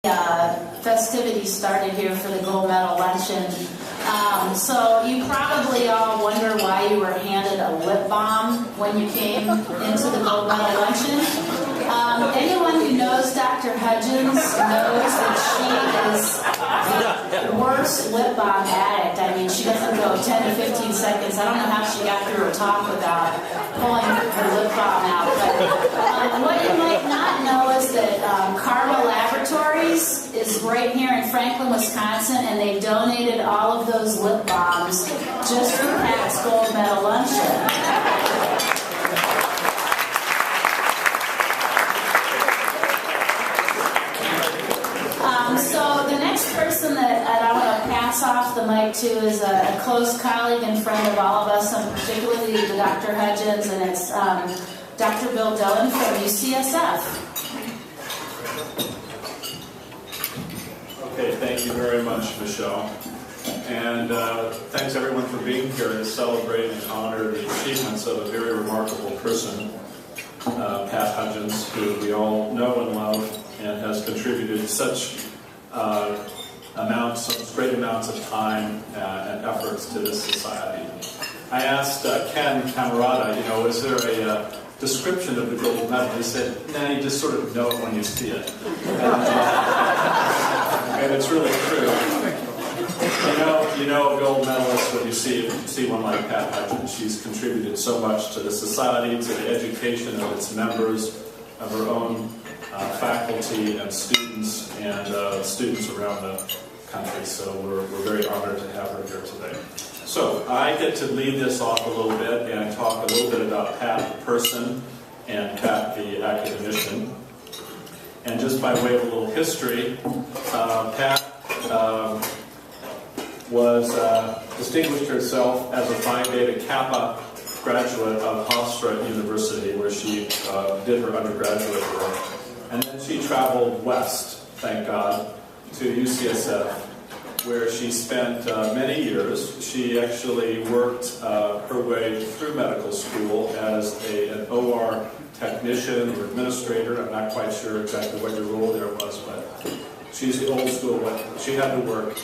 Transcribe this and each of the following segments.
Festivities started here for the gold medal luncheon. So you probably all wonder why you were handed a lip balm when you came into the gold medal luncheon. Anyone who knows Dr. Hudgens knows that she is the worst lip balm addict. I mean, she doesn't go 10 to 15 seconds. I don't know how she got through her talk without pulling her lip balm out. But what you might not know is that Carva Laboratories is right here in Franklin, Wisconsin, and they donated all of those lip balms just for Pat's gold medal luncheon. So the next person that I want to pass off the mic to is a close colleague and friend of all of us, and particularly to Dr. Hudgens, and it's Dr. Bill Dillon from UCSF. Okay, thank you very much, Michelle. And thanks everyone for being here to celebrate and honor the achievements of a very remarkable person, Pat Hudgens, who we all know and love and has contributed such great amounts of time and efforts to this society. I asked Ken Camerata, is there a description of the gold medal? He said, nah, you just sort of know it when you see it. And it's really true. You know a gold medalist when you see one like Pat Hudgens. She's contributed so much to the society, to the education of its members, of her own faculty and students around the country. So we're very honored to have her here today. So I get to lead this off a little bit and talk a little bit about Pat the person and Pat the academician. And just by way of a little history, Pat distinguished herself as a Phi Beta Kappa graduate of Hofstra University, where she did her undergraduate work. And then she traveled west, thank God, to UCSF, where she spent many years. She actually worked her way through medical school as an OR technician or administrator. I'm not quite sure exactly what your role there was, but she's the old school one. She had to work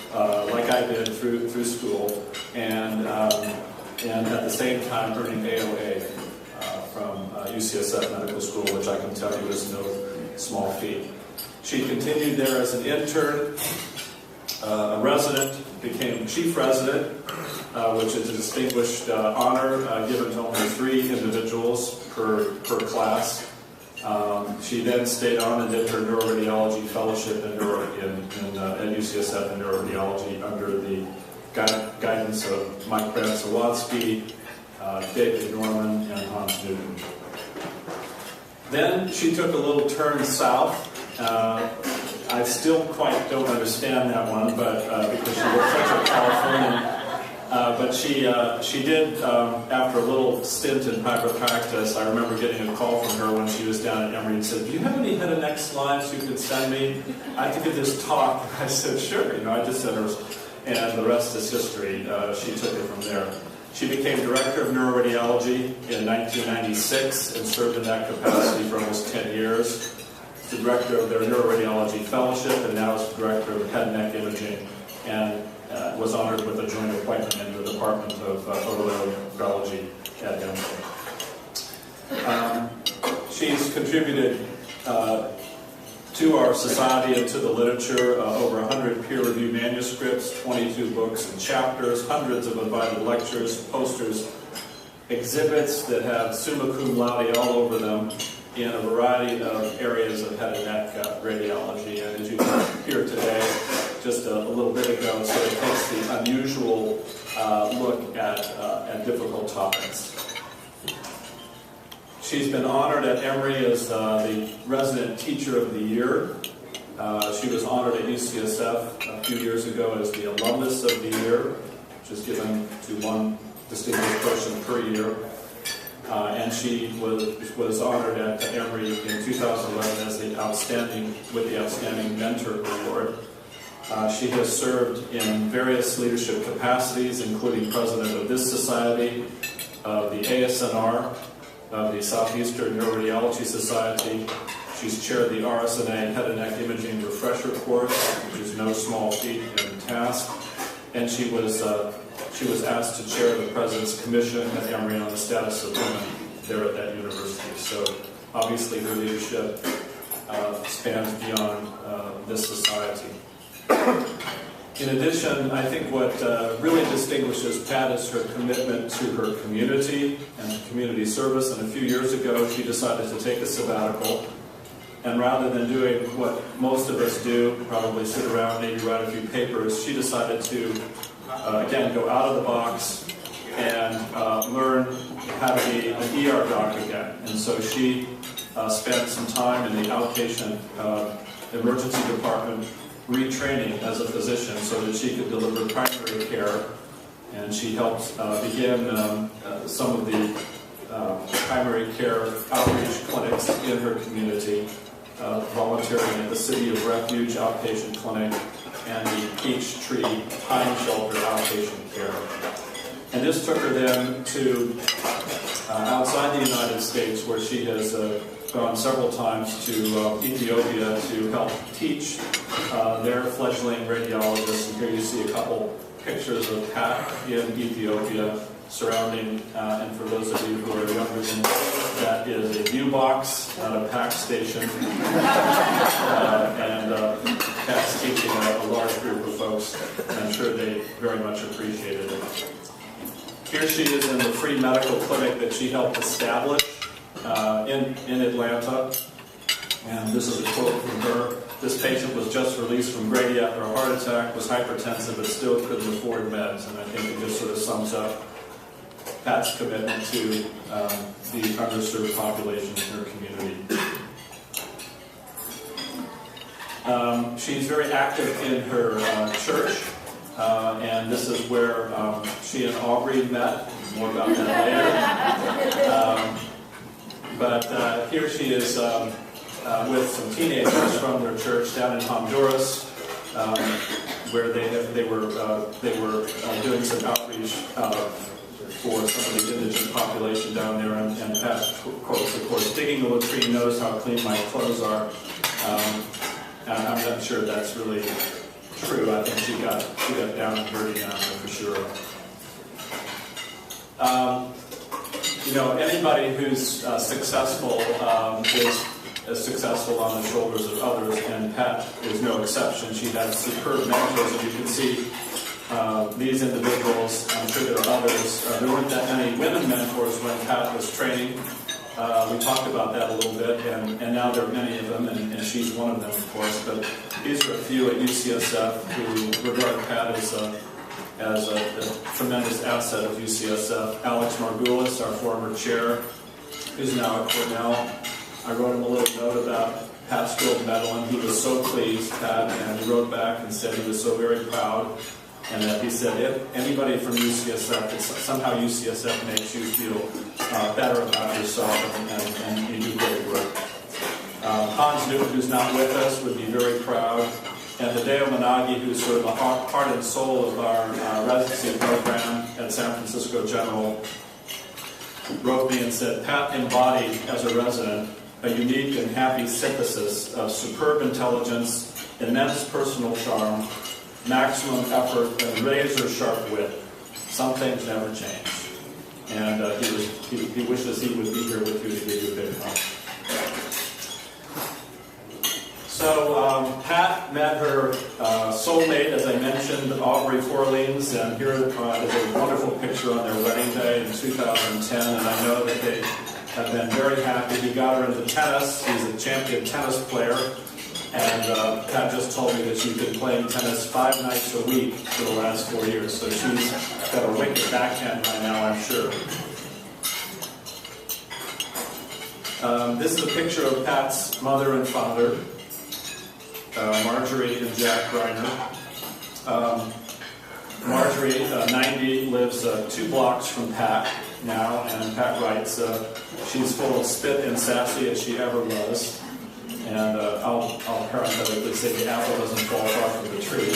like I did through school, and at the same time earning AOA from UCSF Medical School, which I can tell you is no small feat. She continued there as an intern, a resident, became chief resident, which is a distinguished honor given to only 3 individuals per class. She then stayed on and did her neuroradiology fellowship at UCSF in neuroradiology under the guidance of Mike Brand-Sawadsky, David Norman, and Hans Newton. Then she took a little turn south. I still quite don't understand that one, but because she was such a Californian. But she did, after a little stint in private practice, I remember getting a call from her when she was down at Emory and said, "Do you have any head and neck slides you could send me? I have to give this talk." I said, "Sure." I just sent her, and the rest is history. She took it from there. She became director of neuroradiology in 1996 and served in that capacity for almost 10 years. The director of their neuroradiology fellowship, and now is the director of head and neck imaging, and was honored with a joint appointment in the Department of Otolaryngology at Emory. She's contributed to our society and to the literature over 100 peer-reviewed manuscripts, 22 books and chapters, hundreds of invited lectures, posters, exhibits that have summa cum laude all over them in a variety of areas of head and neck radiology. And as you can hear today, just a little bit ago, so it takes the unusual look at difficult topics. She's been honored at Emory as the Resident Teacher of the Year. She was honored at UCSF a few years ago as the Alumnus of the Year, which is given to one distinguished person per year. And she was honored at Emory in 2011 as the Outstanding Mentor Award. She has served in various leadership capacities, including president of this society, of the ASNR, of the Southeastern Neuroradiology Society. She She's chaired the RSNA Head and Neck Imaging Refresher Course, which is no small feat and task. And she was asked to chair the President's Commission at Emory on the status of women there at that university. So obviously her leadership spans beyond this society. In addition, I think what really distinguishes Pat is her commitment to her community and to community service. And a few years ago, she decided to take a sabbatical. And rather than doing what most of us do, probably sit around, maybe write a few papers, she decided to, again, go out of the box and learn how to be an ER doc again. And so she spent some time in the outpatient emergency department retraining as a physician so that she could deliver primary care. And she helped begin some of the primary care outreach clinics in her community, volunteering at the City of Refuge Outpatient Clinic and the Peachtree Pine Shelter Outpatient Care. And this took her then to outside the United States, where she has gone several times to Ethiopia to help teach their fledgling radiologists. And here you see a couple pictures of Pat in Ethiopia surrounding, and for those of you who are younger than me, that is a view box, not a PAC station. And Pat's teaching a large group of folks, and I'm sure they very much appreciated it. Here she is in the free medical clinic that she helped establish in Atlanta. And this is a quote from her. This patient was just released from Grady after a heart attack, was hypertensive, but still couldn't afford meds. And I think it just sort of sums up Pat's commitment to the underserved population in her community. She's very active in her church, and this is where she and Aubrey met. More about that later. But here she is with some teenagers from their church down in Honduras, where they were doing some outreach for some of the indigent population down there. And Pat quotes, of course, "Digging the latrine knows how clean my clothes are." And I'm not sure that's really true. I think she got down and dirty down there for sure. Anybody who's successful is successful on the shoulders of others, and Pat is no exception. She had superb mentors, and you can see these individuals. I'm sure there are others. There weren't that many women mentors when Pat was training. We talked about that a little bit, and now there are many of them, and she's one of them, of course. But these are a few at UCSF who regard Pat as a tremendous asset of UCSF. Alex Margulis, our former chair, who's now at Cornell. I wrote him a little note about Pat's gold medal, and he was so pleased, Pat, and he wrote back and said he was so very proud, and that he said, if anybody from UCSF, somehow UCSF makes you feel better about yourself, and you do great work. Hans Newton, who's not with us, would be very proud. And Hideo Managi, who's sort of the heart and soul of our residency program at San Francisco General, wrote me and said, Pat embodied, as a resident, a unique and happy synthesis of superb intelligence, immense personal charm, maximum effort, and razor-sharp wit. Some things never change. And he wishes he would be here with you to give you a big hug. So Pat met her soulmate, as I mentioned, Aubrey Forleans, and here is a wonderful picture on their wedding day in 2010, and I know that they have been very happy. He got her into tennis. He's a champion tennis player, and Pat just told me that she's been playing tennis 5 nights a week for the last 4 years, so she's got a wicked backhand by now, I'm sure. This is a picture of Pat's mother and father, Marjorie and Jack Reiner. Marjorie, 90, lives 2 blocks from Pat now, and Pat writes, she's full of spit and sassy as she ever was. And I'll parenthetically say the apple doesn't fall far from the tree.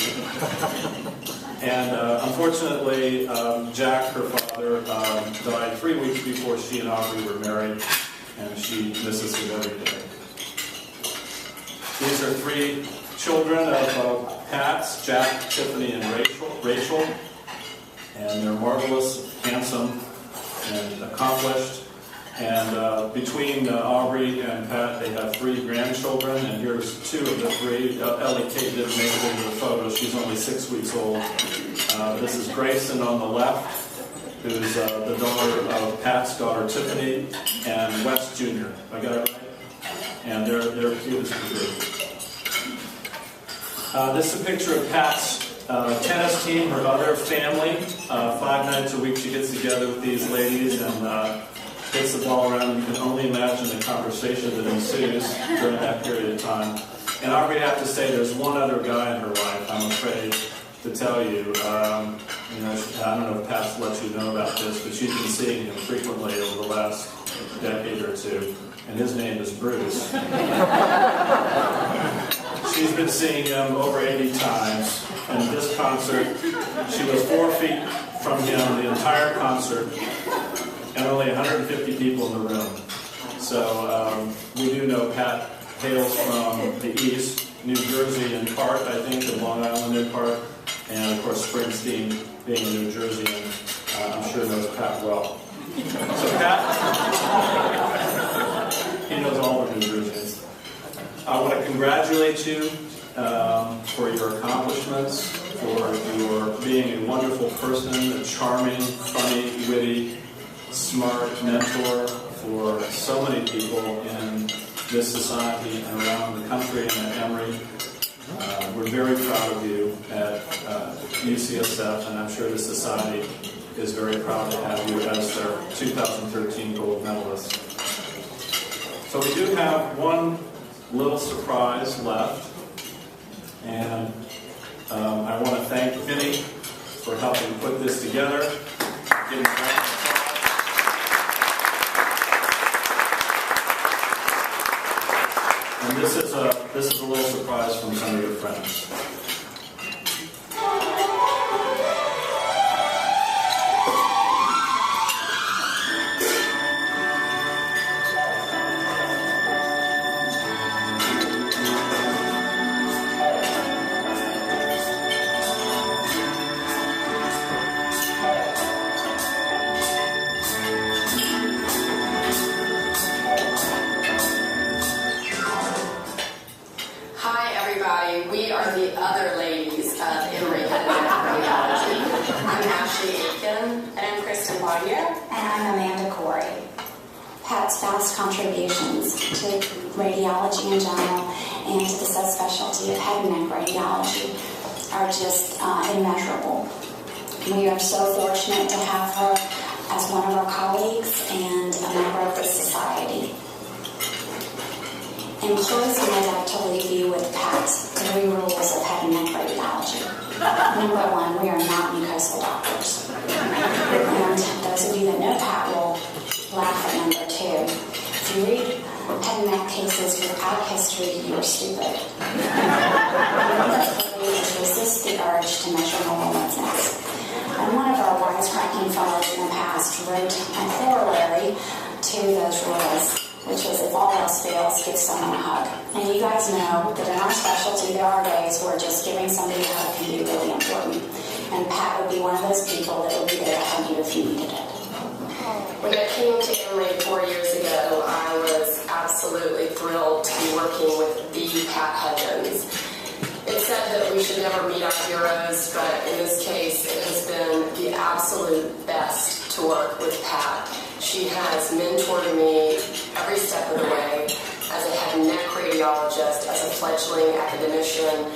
And unfortunately, Jack, her father, died 3 weeks before she and Aubrey were married, and she misses him every day. These are three children of Pat's, Jack, Tiffany, and Rachel. And they're marvelous, handsome, and accomplished. And between Aubrey and Pat, they have three grandchildren, and here's two of the three. Ellie Kate didn't make it into the photo. She's only 6 weeks old. This is Grayson on the left, who's the daughter of Pat's daughter, Tiffany, and Wes Jr. I got it right? And they're cute as can be. This is a picture of Pat's tennis team, her other family. 5 nights a week she gets together with these ladies and hits the ball around. You can only imagine the conversation that ensues during that period of time. And I already have to say there's one other guy in her life, I'm afraid to tell you. I don't know if Pat's let you know about this, but she's been seeing him frequently over the last decade or two. And his name is Bruce. She's been seeing him over 80 times. And this concert, she was 4 feet from him the entire concert, and only 150 people in the room. So we do know Pat hails from the east, New Jersey in part, I think, and Long Island in part, and of course Springsteen being a New Jerseyan, I'm sure knows Pat well. So Pat, he knows all the New Jerseyans. I want to congratulate you for your accomplishments, for your being a wonderful person, a charming, funny, witty, smart mentor for so many people in this society and around the country and at Emory. We're very proud of you at UCSF, and I'm sure the society is very proud to have you as their 2013 gold medalist. So we do have one little surprise left, and I want to thank Vinny for helping put this together. Give him a round of applause. And this is a little surprise from some of your friends. We are the other ladies of Emory Head and Neck Radiology. I'm Ashley Aiken. And I'm Kristen Bonnier. And I'm Amanda Corey. Pat's vast contributions to radiology in general and to the subspecialty of head and neck radiology are just immeasurable. We are so fortunate to have her as one of our colleagues and a member of the society. In closing, I'd like to leave you with Pat's 3 rules of head and neck radiology. Number 1, we are not mucosal doctors. And those of you that know Pat will laugh at number 2. If you read head and neck cases without history, you are stupid. Number 3 is resist the urge to measure normal lymph nodes. And one of our wisecracking fellows in the past wrote a corollary to those rules, which is if all else fails, give someone a hug. And you guys know that in our specialty, there are days where just giving somebody a hug can be really important. And Pat would be one of those people that would be there to hug you if you needed it. When I came to Emory 4 years ago, I was absolutely thrilled to be working with the Pat Hudgens. It's said that we should never meet our heroes, but in this case, it has been the absolute best to work with Pat. She has mentored me every step of the way as a head and neck radiologist, as a fledgling academician,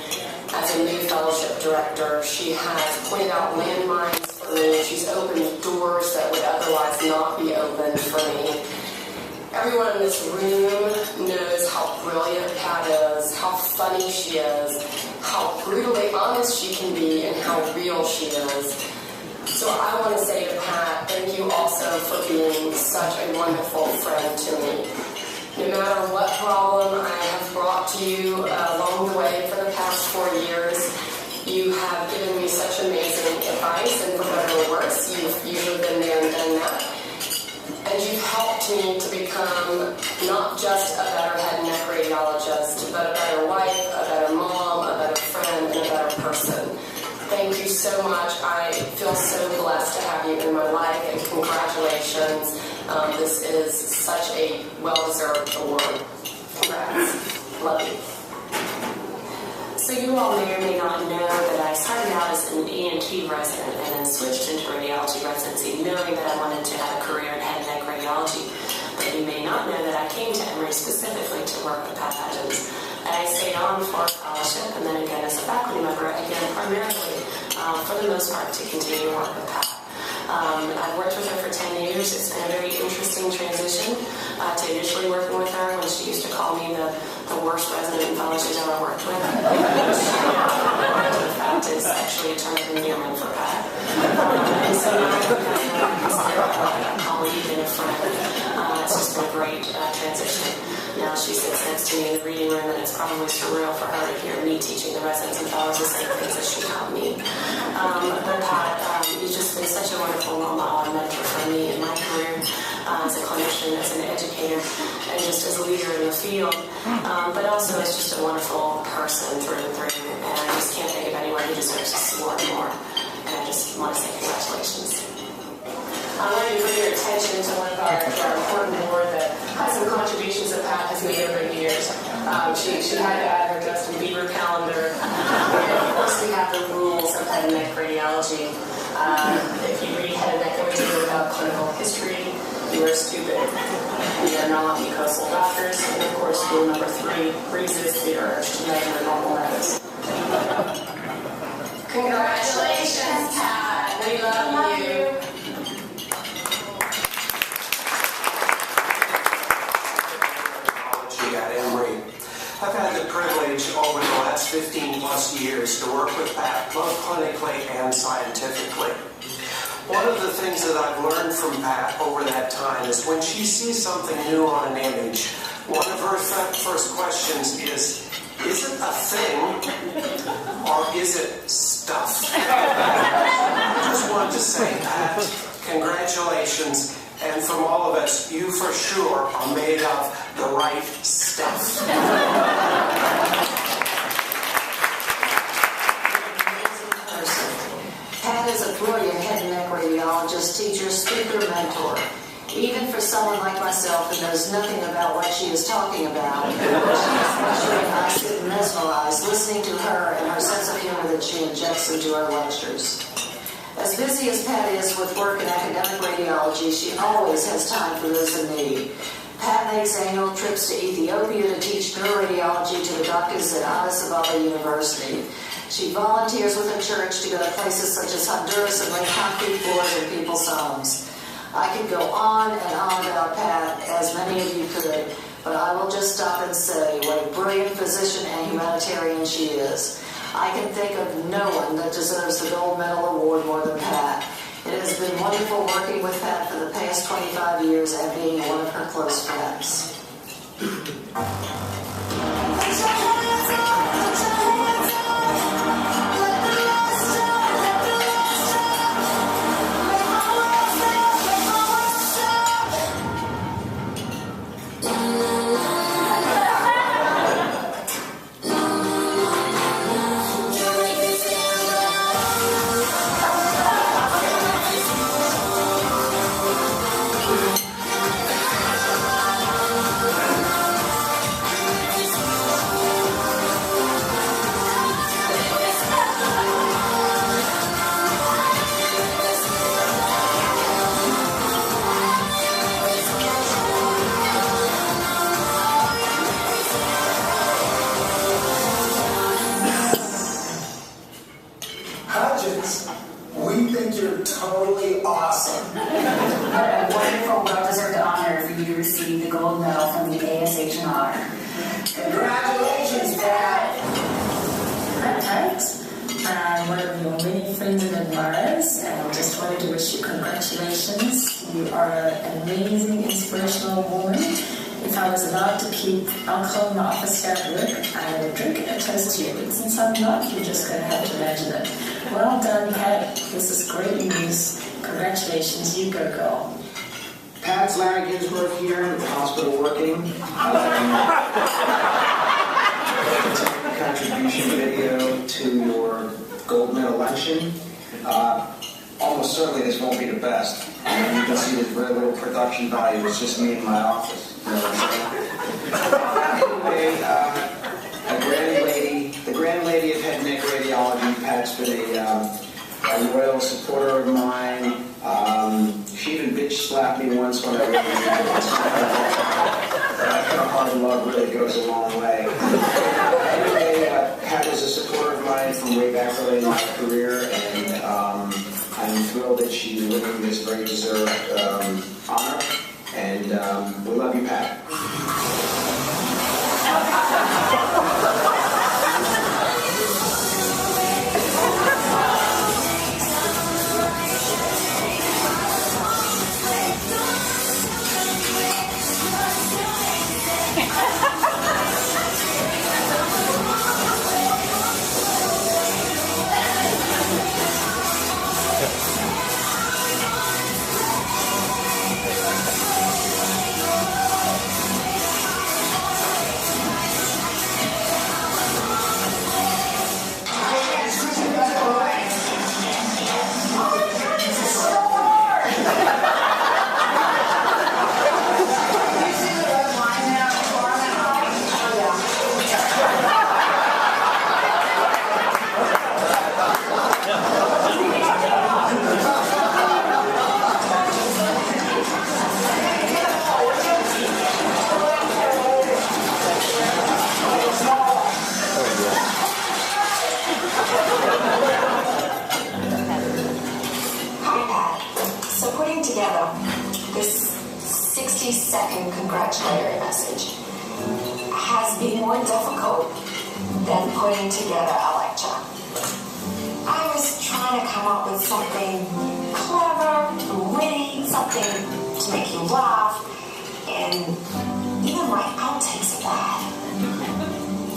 as a new fellowship director. She has pointed out landmines for me. She's opened doors that would otherwise not be opened for me. Everyone in this room knows how brilliant Pat is, how funny she is, how brutally honest she can be, and how real she is. So I want to say to Pat, thank you also for being such a wonderful friend to me. No matter what problem I have brought to you along the way for the past 4 years, you have given me such amazing advice, and for better or worse, you've usually been there and done that. And you've helped helped me to become not just a better head and neck radiologist, but a better wife, a better mom, a better friend, and a better person. Thank you so much. I feel so blessed to have you in my life, and congratulations. This is such a well-deserved award. Congrats. Love you. So you all may or may not know that I started out as an ENT resident and then switched into radiology residency, knowing that I wanted to have a career in head and neck radiology. But you may not know that I came to Emory specifically to work with Pat Hudgens. And I stayed on for fellowship and then again as a faculty member, again primarily for the most part to continue to work with Pat. I've worked with her for 10 years. It's been a very interesting transition to initially working with her when she used to call me the worst resident and fellow she's ever worked with. The fact is actually a term of endearment for Pat. And so now I've considered a colleague and a friend. It's just been a great transition. Now she sits next to me in the reading room, and it's probably surreal for her to hear me teaching the residents and fellows the same things that she taught me. But Pat, you've just been such a wonderful role model and mentor for me in my career as a clinician, as an educator, and just as a leader in the field, but also as just a wonderful person through and through. And I just can't think of anyone who deserves this award more. And I just want to say congratulations. I wanted to bring your attention to one of our important board that has some contributions that Pat has made over the years. She had to add her Justin Bieber calendar. And of course, we have the rules of head and neck radiology. If you read head and neck imaging without clinical history, you are stupid. We are not mucosal doctors. And of course, rule number 3, resist the urge to measure normal levels. Congratulations, Pat. We love you. At Emory. I've had the privilege over the last 15 plus years to work with Pat both clinically and scientifically. One of the things that I've learned from Pat over that time is when she sees something new on an image, one of her first questions is it a thing or is it stuff? I just wanted to say, Pat, congratulations. And from all of us, you for sure are made of the right stuff. Pat is a brilliant head and neck radiologist, teacher, speaker, mentor. Even for someone like myself who knows nothing about what she is talking about, when she is lecturing, I sit mesmerized listening to her and her sense of humor that she injects into her lectures. As busy as Pat is with work in academic radiology, she always has time for those in need. Pat makes annual trips to Ethiopia to teach neuroradiology to the doctors at Addis Ababa University. She volunteers with her church to go to places such as Honduras and lay concrete floors in people's homes. I could go on and on about Pat, as many of you could, but I will just stop and say what a brilliant physician and humanitarian she is. I can think of no one that deserves the gold medal award more than Pat. It has been wonderful working with Pat for the past 25 years and being one of her close friends. We think you're totally awesome. What a wonderful, well-deserved honor for you to receive the gold medal from the ASH in honor. Congratulations, Pat. I'm one of your many friends and admirers, and I just wanted to wish you congratulations. You are an amazing, inspirational woman. If I was allowed to keep alcohol in my office staff work, I would drink it and toast to you. But since I'm not, you're just going to have to imagine it. Well done, Pat. This is great news. Congratulations. You go, girl. Pat's Larry Ginsburg here at the hospital working. Contribution video to your gold medal luncheon. Almost certainly this won't be the best. You can see there's very little production value. It's just me in my office. You know what I'm saying? Anyway, the grand lady of head and neck radiology, Pat's been a loyal supporter of mine. She even bitch slapped me once when I really needed it. That kind of hard love really goes a long way. Anyway, Pat was a supporter of mine from way back early in my career, and I'm thrilled that she's winning this very deserved honor. And we love you, Pat. This 60-second congratulatory message has been more difficult than putting together a lecture. I was trying to come up with something clever, witty, something to make you laugh, and even my outtakes are bad.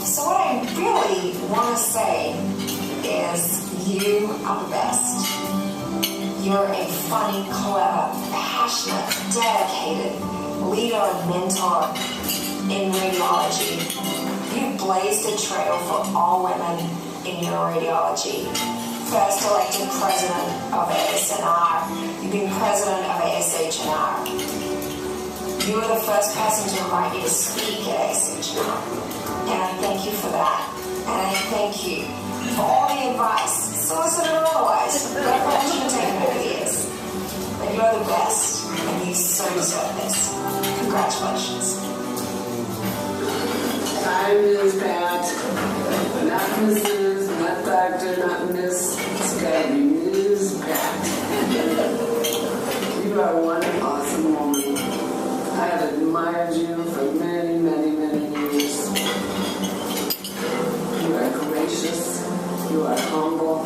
So what I really want to say is you are the best. You're a funny, clever, passionate, dedicated leader and mentor in radiology. You've blazed a trail for all women in radiology. First elected president of ASNR. You've been president of ASHNR. You were the first person to invite me to speak at ASHNR. And I thank you for that. And I thank you for all the advice, solicited or otherwise, that I've let you take over the years. But you're the best, and you so deserve this. Congratulations. I'm Ms. Pat. Not Mrs., not Doctor, not Miss. It's gotta be Ms. Pat. You are one awesome woman. I have admired you for many, many, many years. You are gracious. You are humble.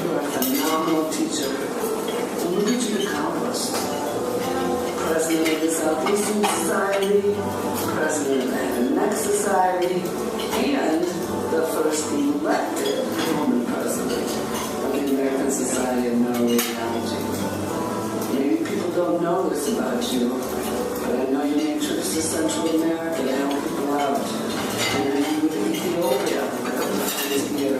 You are a phenomenal teacher. And look what you accomplished. President of the Southeastern Society, President of the Head and Neck Society, and the first elected woman president of the American Society of Neuroradiology. Maybe people don't know this about you, but I know you make trips to Central America to help people out. And then you go to Ethiopia a couple of times a year.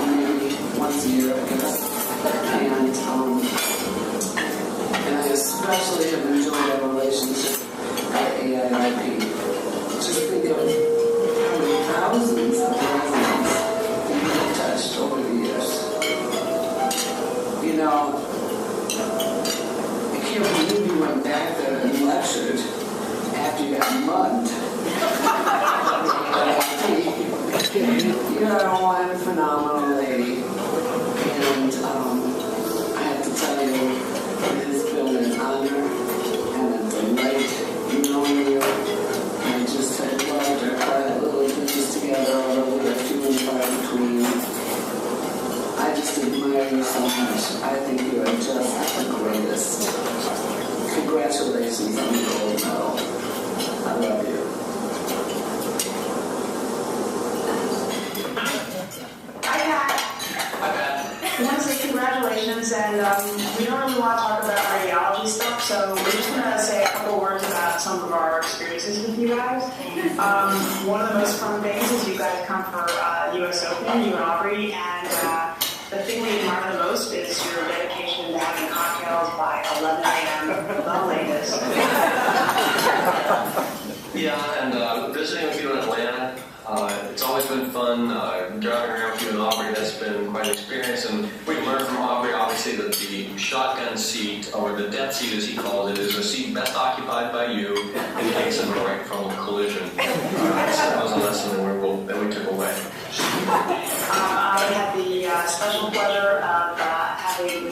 Maybe once a year, I guess. And I especially have enjoyed our relationship at AIIP. Just think of how many thousands of residents you have touched over the years. You know, I can't believe you went back there and lectured after you got mugged. You're one phenomenal lady. And I have to tell you, it has been an honor and a delight knowing you. And just had loved our quiet little things together, although we are few and far between. I just admire you so much. I think you are just the greatest. Congratulations on the gold medal. I love you. I want to say congratulations. congratulations, and we don't really want to talk about radiology stuff, so we're just going to say a couple words about some of our experiences with you guys. One of the most fun things is you guys come for US Open, you and Aubrey, and the thing we admire the most is your dedication to having cocktails by 11 a.m. the latest. Yeah, and visiting with you in Atlanta, it's always been fun. Driving around with you and Aubrey, that's been quite an experience. And we learned from Aubrey, obviously, that the shotgun seat, or the death seat as he calls it, is a seat best occupied by you in case of a right frontal collision. So that was a lesson that we took away. I had the special pleasure of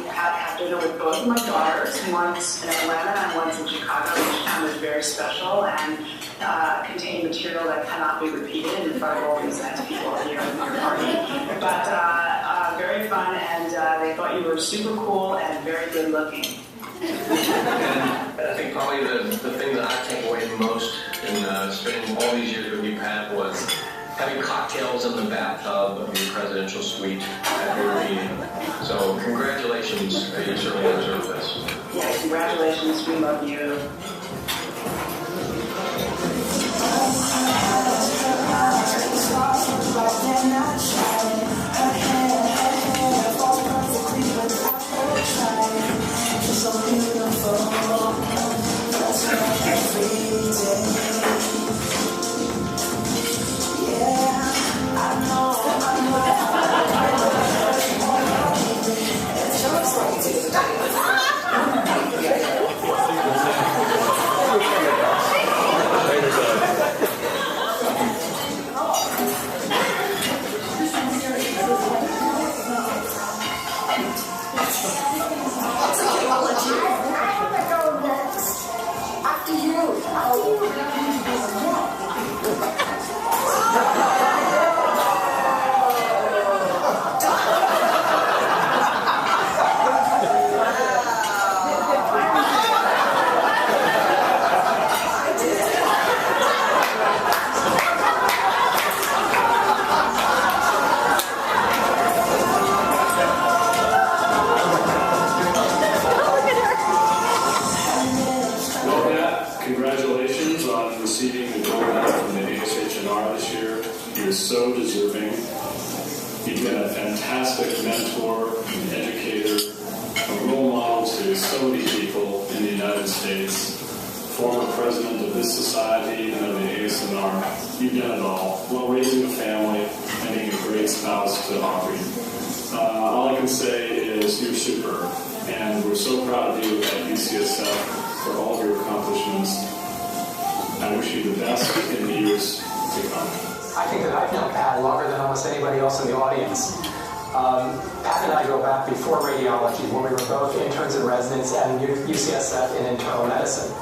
have dinner with both my daughters, once in Atlanta and once in Chicago, which time was very special and contained material that cannot be repeated in front of all these nice people here in your party. But very fun, and they thought you were super cool and very good looking. And I think probably the thing that I take away most in spending all these years with you, Pat, was having cocktails in the bathtub of your presidential suite at your meeting. So congratulations, you certainly deserve this. Yeah, congratulations, we love you. Congratulations on receiving the gold medal from the ASHNR this year. You're so deserving. You've been a fantastic mentor, an educator, a role model to so many people in the United States, former president of this society and of the ASNR. You've done it all, while raising a family and being a great spouse to Aubrey. All I can say is you're superb, and we're so proud of you at UCSF for all of your accomplishments. I wish you the best in the years to come. I think that I've known Pat longer than almost anybody else in the audience. Pat and I go back before radiology, when we were both interns and residents at UCSF in internal medicine.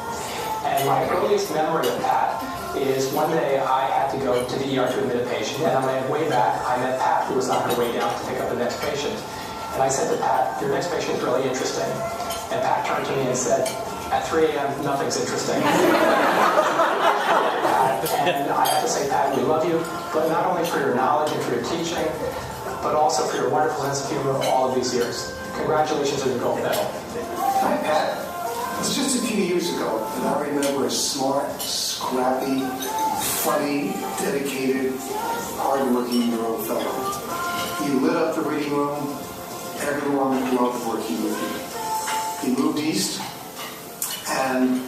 And my earliest memory of Pat is one day I had to go to the ER to admit a patient, and on my way back, I met Pat, who was on her way down to pick up the next patient. And I said to Pat, "Your next patient is really interesting." And Pat turned to me and said, "At 3 a.m., nothing's interesting." And I have to say, Pat, we love you, but not only for your knowledge and for your teaching, but also for your wonderful sense of humor all of these years. Congratulations on your gold medal. Hi, Pat. It's just a few years ago that I remember a smart, scrappy, funny, dedicated, hard-working neuro fellow. You lit up the reading room. Everyone loved working with you. He moved east and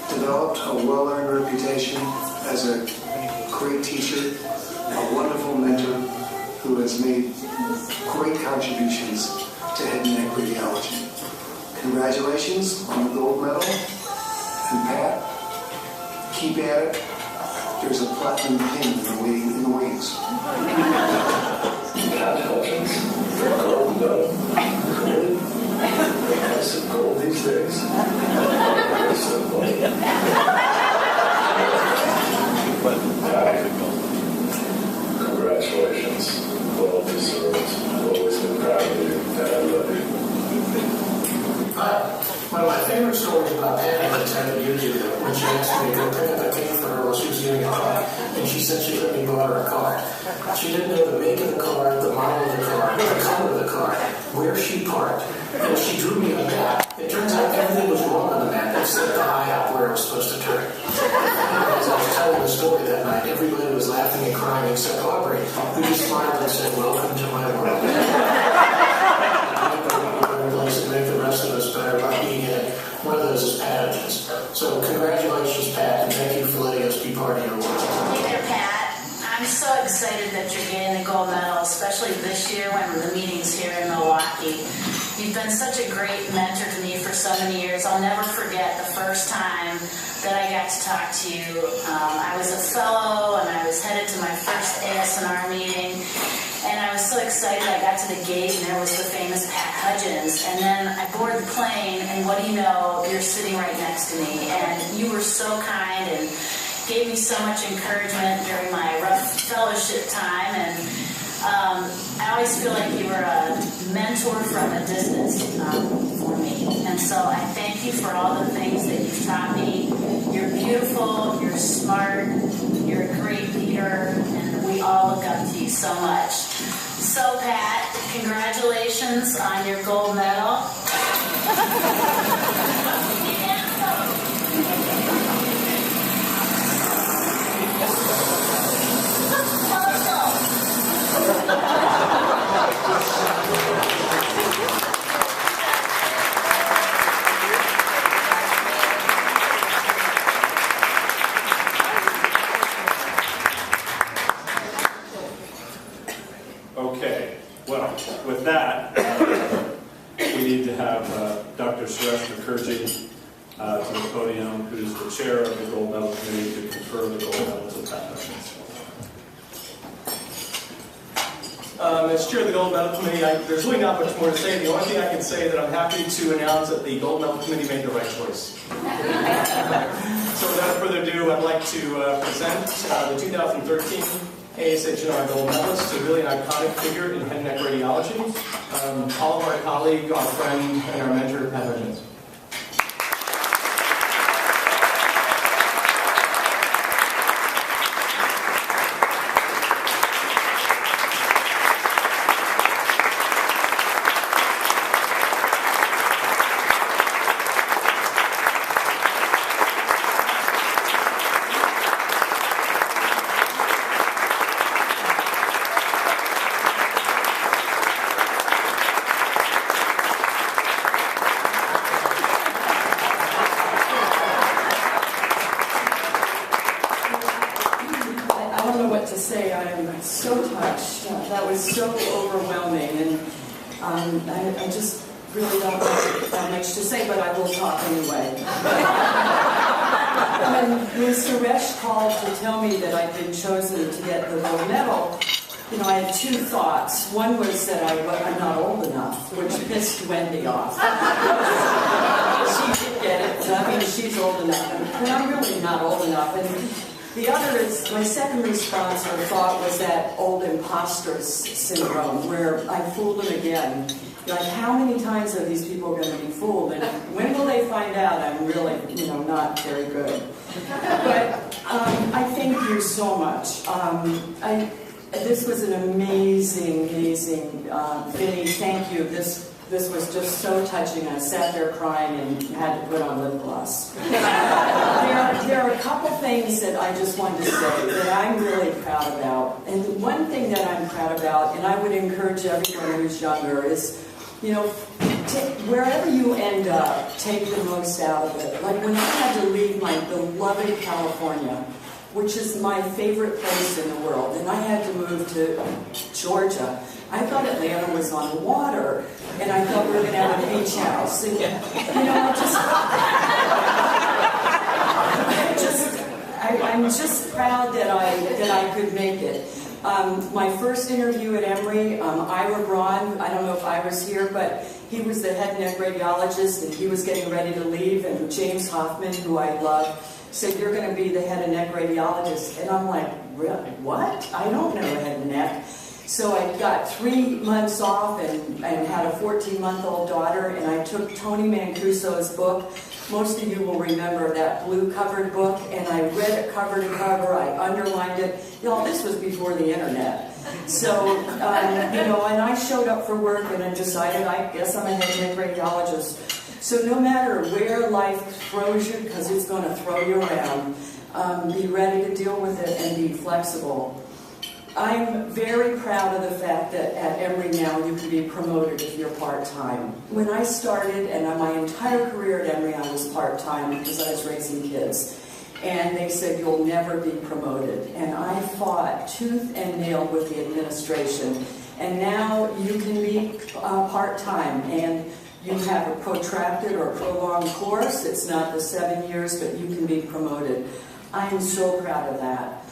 developed a well-earned reputation as a great teacher, a wonderful mentor who has made great contributions to head and neck radiology. Congratulations on the gold medal. And Pat, keep at it. There's a platinum pin in the wings. Congratulations. Gold medal. Really? That's some gold these days. Congratulations. Well deserved. I've always been proud of you. Dad, I love you. One of my favorite stories about Patty was 10 years ago when she asked me to go pick up a cake for her while she was getting a car, and she said she'd let me buy her a car. She didn't know the make of the car, the model of the car, the color of the car, where she parked, crying except Aubrey, who just smiled and said, "Welcome to my world." To make the rest of us better by being in it. One of those is Pat. So congratulations, Pat, and thank you for letting us be part of your world. Hey there, Pat. I'm so excited that you're getting the gold medal, especially this year when the meeting's here in Milwaukee. You've been such a great mentor to me for so many years. I'll never forget the first time that I got to talk to you. I was a fellow and I was headed to my first ASNR meeting. And I was so excited. I got to the gate and there was the famous Pat Hudgens. And then I boarded the plane and what do you know, you're sitting right next to me. And you were so kind and gave me so much encouragement during my rough fellowship time. And I always feel like you were a mentor from a distance for me. And so I thank you for all the things that you've taught me. You're beautiful, you're smart, you're a great leader, and we all look up to you so much. So Pat, congratulations on your gold medal. Okay, well, with that, we need to have Dr. Suresh Mukherjee to the podium, who's the chair of the Gold Medal Committee, to confer the gold medal to Pat Hudgens. As chair of the Gold Medal Committee, there's really not much more to say. The only thing I can say is that I'm happy to announce that the Gold Medal Committee made the right choice. So without further ado, I'd like to present the 2013 ASHNR Gold Medalist, a really iconic figure in head and neck radiology, all of our colleague, our friend, and our mentor, Pat Hudgens. So overwhelming, and I just really don't have that much to say, but I will talk anyway. When Suresh called to tell me that I'd been chosen to get the gold medal, you know, I had two thoughts. One was that I'm not old enough, which pissed Wendy off. She did get it, I mean, she's old enough, and I'm really not old enough. And the other is, my second response or thought was that old imposter syndrome, where I fooled them again. Like, how many times are these people going to be fooled? And when will they find out I'm really, you know, not very good? But I thank you so much. This was an amazing, Vinny, thank you. This was just so touching. I sat there crying and had to put on lip gloss. There are a couple things that I just wanted to say that I'm really proud about. And the one thing that I'm proud about, and I would encourage everyone who's younger, is, you know, wherever you end up, take the most out of it. Like when I had to leave my beloved California, which is my favorite place in the world, and I had to move to Georgia. I thought Atlanta was on the water, and I thought we were going to have a beach house. And, you know, I'm just proud that I could make it. My first interview at Emory, Ira Braun, I don't know if Ira's here, but he was the head and neck radiologist, and he was getting ready to leave, and James Hoffman, who I love, said, "You're going to be the head and neck radiologist." And I'm like, really? What? I don't know head and neck. So I got 3 months off and had a 14-month-old daughter, and I took Tony Mancuso's book. Most of you will remember that blue-covered book, and I read it cover to cover. I underlined it. Y'all, this was before the internet. So, you know, and I showed up for work, and I decided, I guess I'm a head and neck radiologist. So no matter where life throws you, because it's going to throw you around, be ready to deal with it and be flexible. I'm very proud of the fact that at Emory now you can be promoted if you're part-time. When I started, and my entire career at Emory I was part-time because I was raising kids. And they said, you'll never be promoted. And I fought tooth and nail with the administration. And now you can be part-time, and you have a protracted or prolonged course. It's not the 7 years, but you can be promoted. I am so proud of that.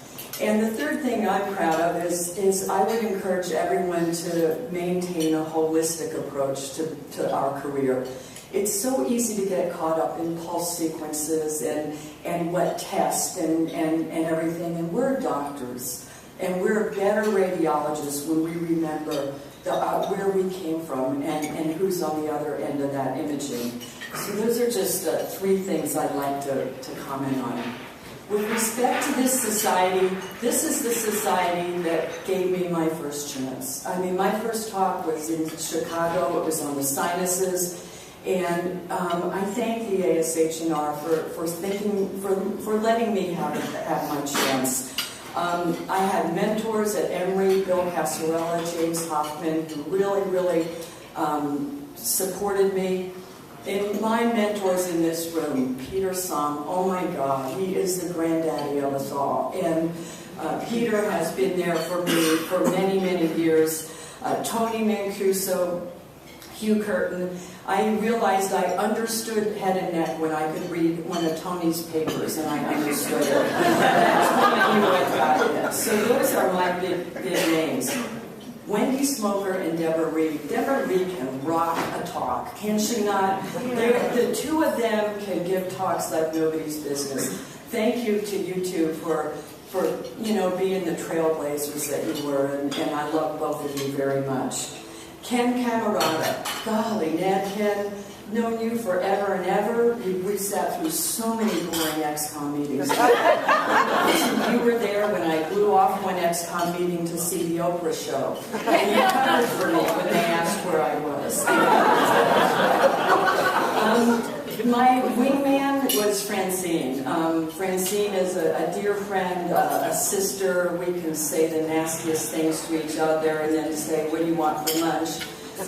And the third thing I'm proud of is I would encourage everyone to maintain a holistic approach to our career. It's so easy to get caught up in pulse sequences and what tests and everything. And we're doctors. And we're better radiologists when we remember where we came from and who's on the other end of that imaging. So those are just 3 things I'd like to comment on. With respect to this society, this is the society that gave me my first chance. I mean, my first talk was in Chicago. It was on the sinuses. And I thank the ASH&R for letting me have my chance. I had mentors at Emory, Bill Casarella, James Hoffman, who really supported me. And my mentors in this room, Peter Song, oh my God, he is the granddaddy of us all. And Peter has been there for me for many, many years. Tony Mancuso, Hugh Curtin. I realized I understood head and neck when I could read one of Tony's papers, and I understood it. That's when I knew what God is. So those are my big names. Wendy Smoker and Deborah Reed. Deborah Reed can rock a talk, can she not? The 2 of them can give talks like nobody's business. Thank you to you 2 for being the trailblazers that you were, and I love both of you very much. Ken Camerata, golly, Ned, Ken, known you forever and ever. We sat through so many boring XCOM meetings. You were there when I blew off one XCOM meeting to see the Oprah show. And you covered for me when they asked where I was. My wingman was Francine. Francine is a dear friend, a sister. We can say the nastiest things to each other and then say, what do you want for lunch?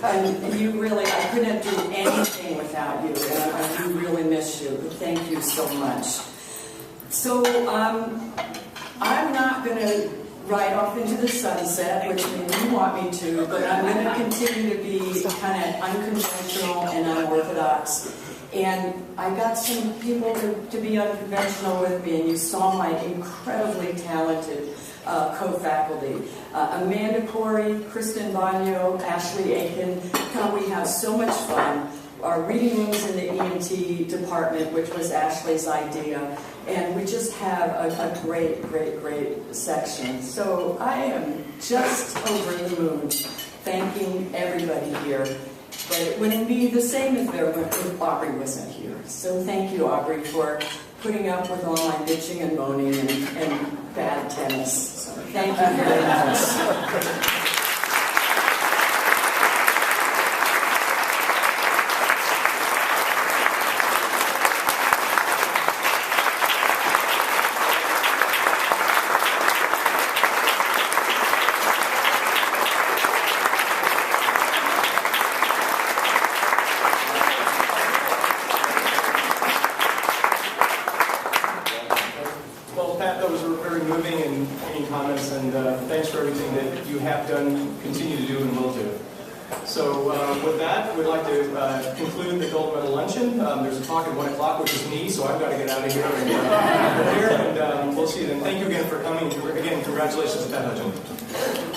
And you really, I couldn't do anything without you, and I do really miss you, but thank you so much. So I'm not going to ride off into the sunset, which you want me to, but I'm going to continue to be kind of unconventional and unorthodox. And I got some people to be unconventional with me, and you saw my incredibly talented co-faculty. Amanda Corey, Kristen Bagno, Ashley Aiken. We have so much fun. Our reading rooms in the ENT department, which was Ashley's idea, and we just have a great section. So I am just over the moon thanking everybody here. But it wouldn't be the same if Aubrey wasn't here. So thank you, Aubrey, for putting up with all my bitching and moaning and bad tennis. So thank you very much. Thanks for everything that you have done, continue to do, and will do. So with that, we'd like to conclude the Gold Medal Luncheon. There's a talk at 1 o'clock, which is me, so I've got to get out of here and we'll see you then. Thank you again for coming. Again, congratulations to Pat Hudgens.